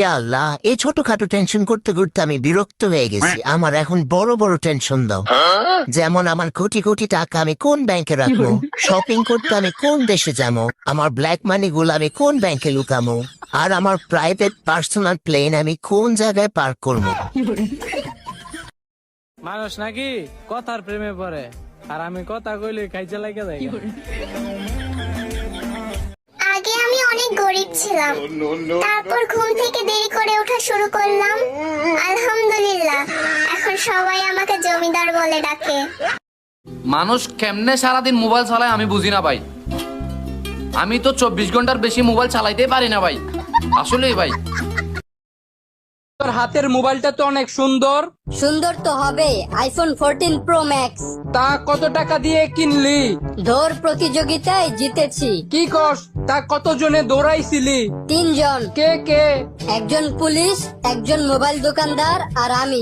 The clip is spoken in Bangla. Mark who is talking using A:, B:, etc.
A: ইয়া আল্লাহ, এই ছোটখাটো টেনশন করতে করতে আমি বিরক্ত হয়ে গেছি। আমার এখন বড় বড় টেনশন দাও। যেমন আমার কোটি কোটি টাকা আমি কোন ব্যাংকে রাখবো, শপিং করতে আমি কোন দেশে যাবো, আমার ব্ল্যাক মানি গুলো আমি কোন ব্যাংকে লুকামো, আর আমার প্রাইভেট পার্সোনাল প্লেন আমি কোন জায়গায় পার্ক করবো।
B: মানুষ নাকি কথার প্রেমে পড়ে, আর আমি কথা কইলে খাইতে লাগে যাই।
C: আগে আমি অনেক গরিব ছিলাম, তারপর ঘুম থেকে দেরি করে ওঠা শুরু করলাম। আলহামদুলিল্লাহ, এখন সবাই আমাকে জমিদার বলে ডাকে।
D: মানুষ কেমনে সারাদিন মোবাইল চালায় আমি বুঝি না ভাই। আমি তো 24 ঘন্টার বেশি মোবাইল চালাইতেই পারি না ভাই, আসলেই ভাই।
E: তোর হাতের মোবাইলটা তো অনেক সুন্দর।
F: সুন্দর তো হবে, আইফোন 14 প্রো ম্যাক্স।
E: তা কত টাকা দিয়ে কিনলি?
F: দৌড় প্রতিযোগিতায় জিতেছি।
E: কি কস, তা কত জনে দৌড়াইছিলি?
F: 3 জন,
E: কে কে?
F: একজন পুলিশ, একজন মোবাইল দোকানদার আর আমি।